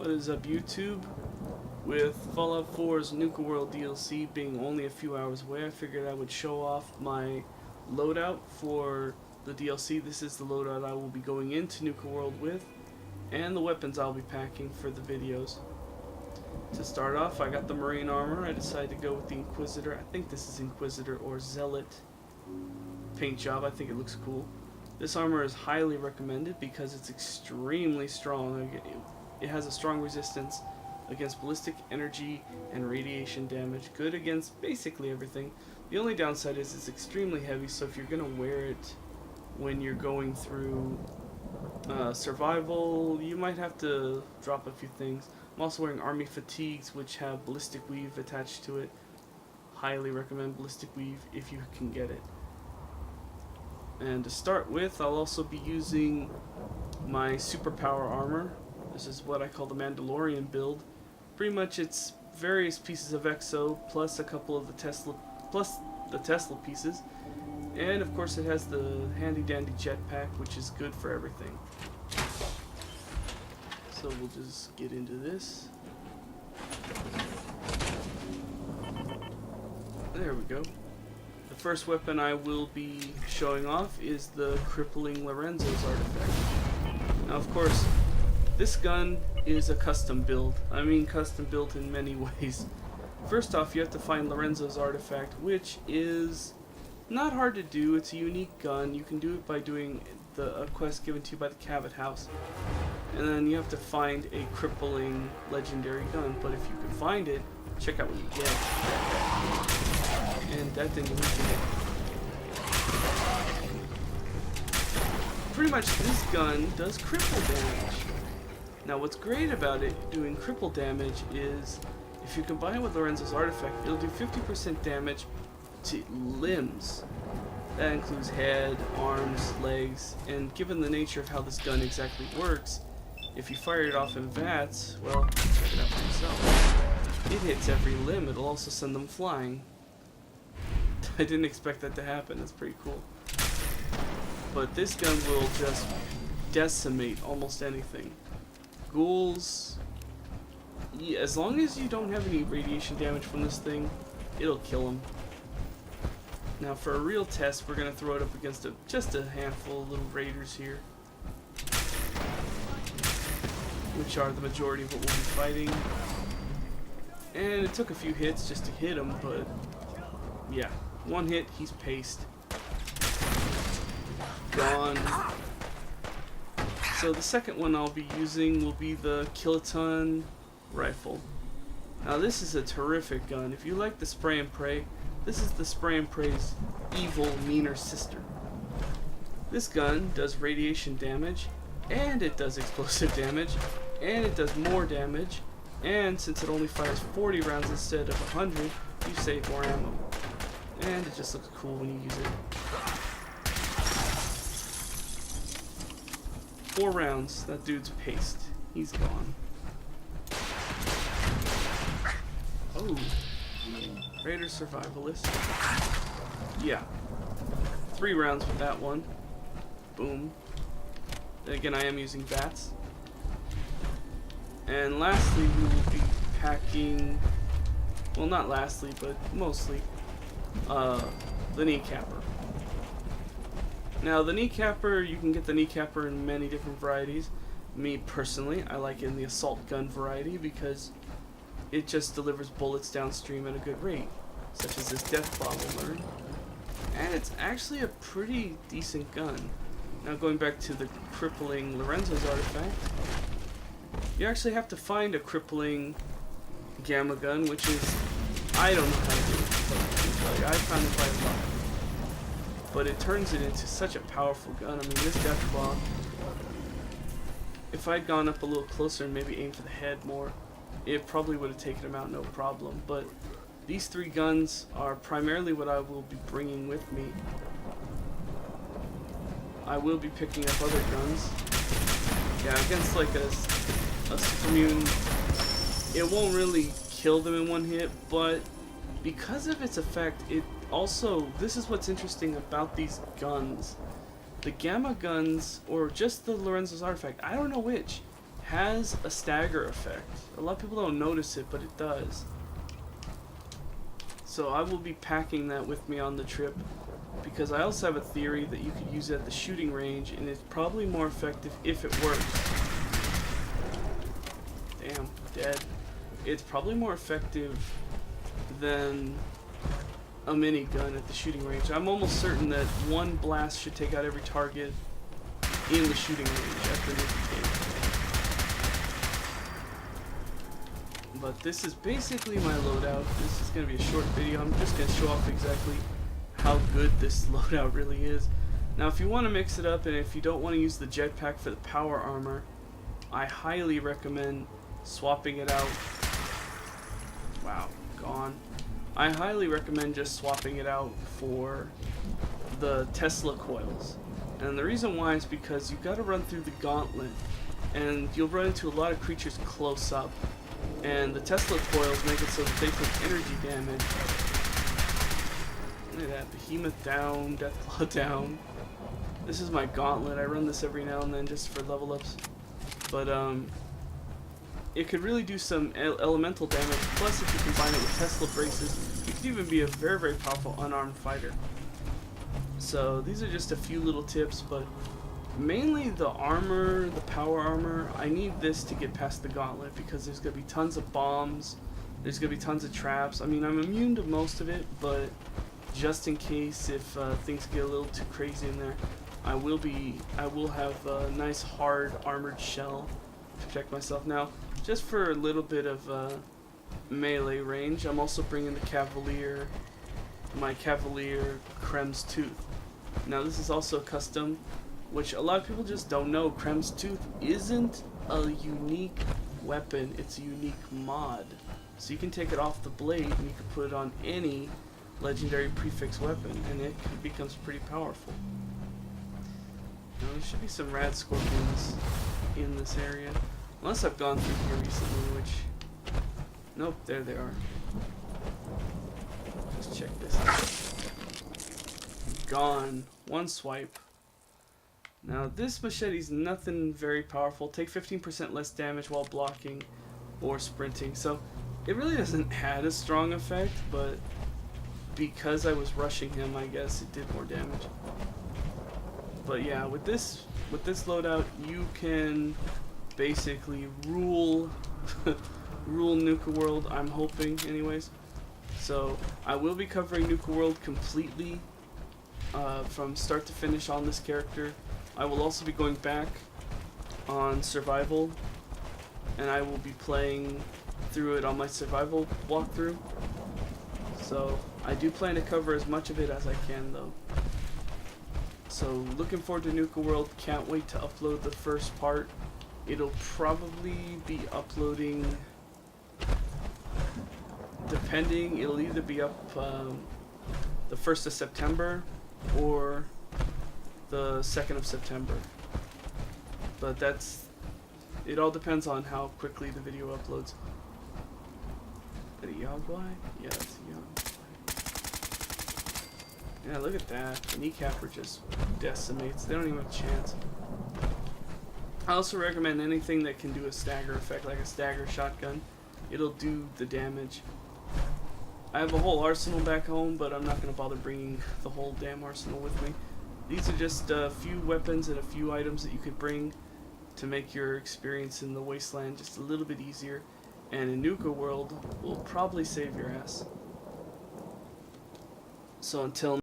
What is up, YouTube? With Fallout 4's Nuka World DLC being only a few hours away, I figured I would show off my loadout for the DLC. This is the loadout I will be going into Nuka World with, and the weapons I'll be packing for the videos. To start off, I got the Marine armor. I decided to go with the Inquisitor. I think this is Inquisitor or Zealot paint job. I think it looks cool. This armor is highly recommended because it's extremely strong. It has a strong resistance against ballistic energy and radiation damage. Good against basically everything. The only downside is it's extremely heavy, so if you're going to wear it when you're going through survival, you might have to drop a few things. I'm also wearing army fatigues, which have ballistic weave attached to it. Highly recommend ballistic weave if you can get it. And to start with, I'll also be using my superpower armor. This is what I call the Mandalorian build. Pretty much it's various pieces of Exo plus a couple of the Tesla pieces. And of course it has the handy dandy jetpack, which is good for everything. So we'll just get into this. There we go. The first weapon I will be showing off is the Crippling Lorenzo's artifact. Now of course, this gun is a custom build. I mean custom built in many ways. First off, you have to find Lorenzo's artifact, which is not hard to do. It's a unique gun. You can do it by doing a quest given to you by the Cabot House. And then you have to find a crippling legendary gun. But if you can find it, check out what you get. And that didn't even get. Pretty much this gun does cripple damage. Now what's great about it doing cripple damage is if you combine it with Lorenzo's artifact, it'll do 50% damage to limbs. That includes head, arms, legs, and given the nature of how this gun exactly works, if you fire it off in VATS, well, check it out for yourself. It hits every limb. It'll also send them flying. I didn't expect that to happen. That's pretty cool. But this gun will just decimate almost anything. Ghouls, yeah, as long as you don't have any radiation damage from this thing, it'll kill them. Now for a real test, we're going to throw it up against just a handful of little raiders here, which are the majority of what we'll be fighting. And it took a few hits just to hit him, but yeah, one hit, he's paced. Gone. So the second one I'll be using will be the Kiloton rifle. Now this is a terrific gun. If you like the spray and pray, this is the spray and pray's evil, meaner sister. This gun does radiation damage, and it does explosive damage, and it does more damage, and since it only fires 40 rounds instead of 100, you save more ammo. And it just looks cool when you use it. 4 rounds, that dude's paced. He's gone. Oh. Raider Survivalist. Yeah. 3 rounds with that one. Boom. Then again, I am using VATS. And lastly, we will be packing, well, not lastly, but mostly, the Kneecapper. Now the Kneecapper, you can get the Kneecapper in many different varieties. Me personally, I like it in the assault gun variety because it just delivers bullets downstream at a good rate, such as this death bomb will learn. And it's actually a pretty decent gun. Now going back to the crippling Lorenzo's artifact, you actually have to find a crippling gamma gun, which is, I don't know how to do it, but I found it by luck. But it turns it into such a powerful gun. I mean, this death bomb, if I'd gone up a little closer and maybe aimed for the head more, it probably would have taken him out no problem. But these 3 guns are primarily what I will be bringing with me. I will be picking up other guns. Yeah, against like a commune, it won't really kill them in one hit, but because of its effect, it also, this is what's interesting about these guns. The gamma guns, or just the Lorenzo's artifact, I don't know which, has a stagger effect. A lot of people don't notice it, but it does. So I will be packing that with me on the trip, because I also have a theory that you could use it at the shooting range, and it's probably more effective if it works. Damn, dead. It's probably more effective than a minigun at the shooting range. I'm almost certain that one blast should take out every target in the shooting range after Nuka. But this is basically my loadout. This is going to be a short video. I'm just going to show off exactly how good this loadout really is. Now if you want to mix it up, and if you don't want to use the jetpack for the power armor, I highly recommend swapping it out. Wow, gone. I highly recommend just swapping it out for the Tesla coils. And the reason why is because you've got to run through the gauntlet, and you'll run into a lot of creatures close up. And the Tesla coils make it so that they take energy damage. Look at that, Behemoth down, Deathclaw down. This is my gauntlet. I run this every now and then just for level ups. But it could really do some elemental damage. Plus, if you combine it with Tesla braces, you could even be a very, very powerful unarmed fighter. So these are just a few little tips, but mainly the armor, the power armor, I need this to get past the gauntlet, because there's going to be tons of bombs, there's going to be tons of traps. I mean, I'm immune to most of it, but just in case if things get a little too crazy in there, I will have a nice hard armored shell to protect myself. Now, just for a little bit of melee range, I'm also bringing the Cavalier, my Cavalier Krem's Tooth. Now this is also custom, which a lot of people just don't know. Krem's Tooth isn't a unique weapon, it's a unique mod. So you can take it off the blade and you can put it on any legendary prefix weapon, and it becomes pretty powerful. Now there should be some rad scorpions in this area. Unless I've gone through here recently, which... Nope, there they are. Let's check this out. Gone. One swipe. Now this machete's nothing very powerful. Take 15% less damage while blocking or sprinting. So it really doesn't add a strong effect, but because I was rushing him, I guess it did more damage. But yeah, with this loadout, you can basically rule rule Nuka World, I'm hoping anyways. So I will be covering Nuka World completely from start to finish on this character. I will also be going back on survival, and I will be playing through it on my survival walkthrough. So I do plan to cover as much of it as I can though. So looking forward to Nuka World, can't wait to upload the first part. It'll probably be uploading, depending, it'll either be up the 1st of September or the 2nd of September. But it all depends on how quickly the video uploads. Is that a Yogwai? Yeah, that's a Yogwai. Yeah, look at that. The kneecapper just decimates. They don't even have a chance. I also recommend anything that can do a stagger effect, like a stagger shotgun. It'll do the damage. I have a whole arsenal back home, but I'm not going to bother bringing the whole damn arsenal with me. These are just a few weapons and a few items that you could bring to make your experience in the wasteland just a little bit easier. And in Nuka World, will probably save your ass. So until